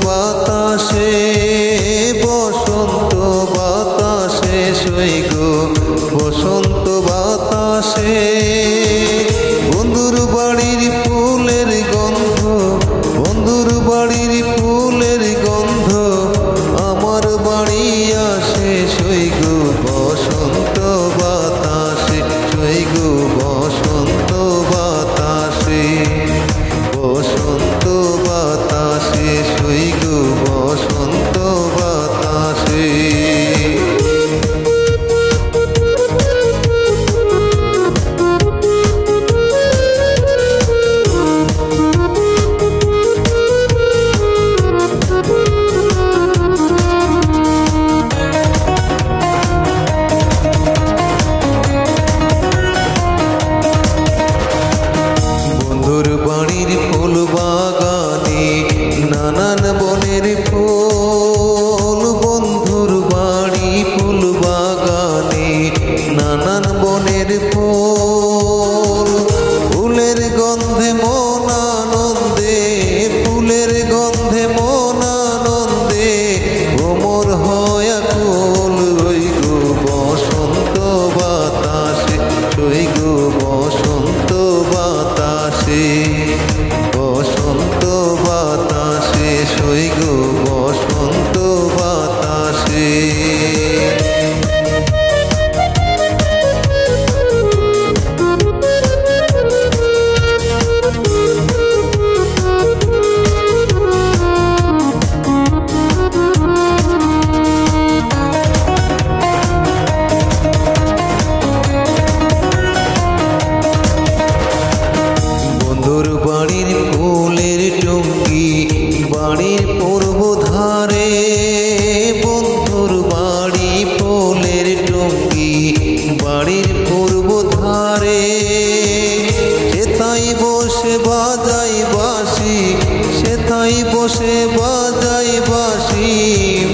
বাতাসে বসন্ত বাতাসে সই গো বসন্ত বাতাসে বন্ধুর বাড়ির ফুলের গন্ধ বন্ধুর বাড়ির ফুলের গন্ধ আমার বাড়ি আসে সই গো বসন্ত বাতাসে সই গো বসন্ত বাতাসে বসন্ত বাতাসে সই গো বসন্ত বাতাসে বাড়ির ফুল বাগানে নানান বনের ফুল বন্ধুর বাড়ি ফুল বাগানে নানান বনের ফুল ফুলের গন্ধে মন আনন্দে ফুলের গন্ধে মন আনন্দে কোমর হয় আকুল ওই গো বসন্ত বাতাসে ওই গো বসন্ত বাতাসে বসন্ত বাতাসে সই গো বসন্ত বাতাসে বাড়ির ফুলের টুঙ্গি বাড়ির পূর্ব ধারে বন্ধুর বাড়ি ফুলের টুঙ্গি বাড়ির পূর্ব ধারে সেথাই বসে বাজাই বাঁশি সেথাই বসে বাজাই বাঁশি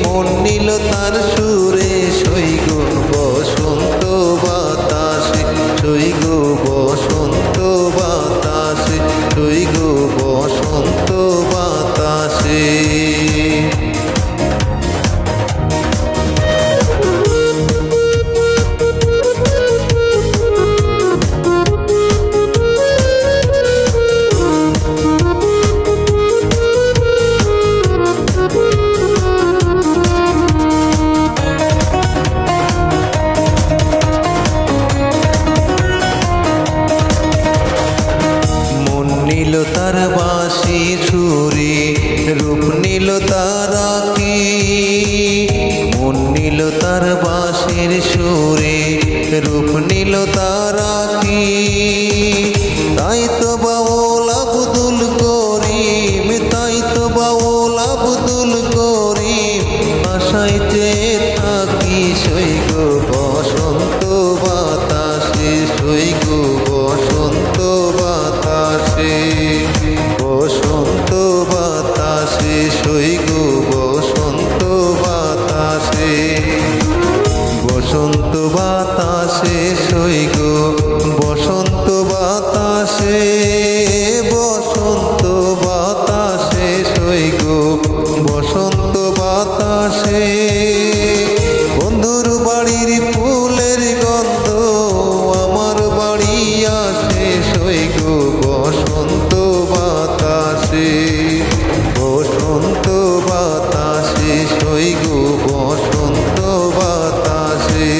মন নিল তার সুরে সই গো বসন্ত বাতাসে সই গো বসন্ত বাতাসে সই গো বসন্ত বাতাসে নীল তার বাঁশি ছুরি রূপ নীল তার আঁকি মন নীল তার বাঁশির সুরে রূপ নীল তার আঁকি তাই তো বাউল আব্দুল করিম তাই তো বাউল আব্দুল করিম আশায় চেয়ে থাকি সই গো বসন্ত বাতাসে সই গো বসন্ত বাতাসে বসন্ত বাতাসে সই গো বসন্ত বাতাসে বসন্ত বাতাসে সই গো বসন্ত বাতাসে বসন্ত বাতাসে সই গো বসন্ত বাতাসে বন্ধুর বাড়ির ফুলের গন্ধ আমার বাড়ি আসে সই গো বসন্ত বাতাসে বসন্ত বাতাসে সই গো বসন্ত বাতাসে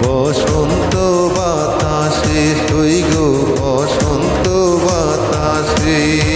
বসন্ত বাতাসে সই গো বসন্ত বাতাসে।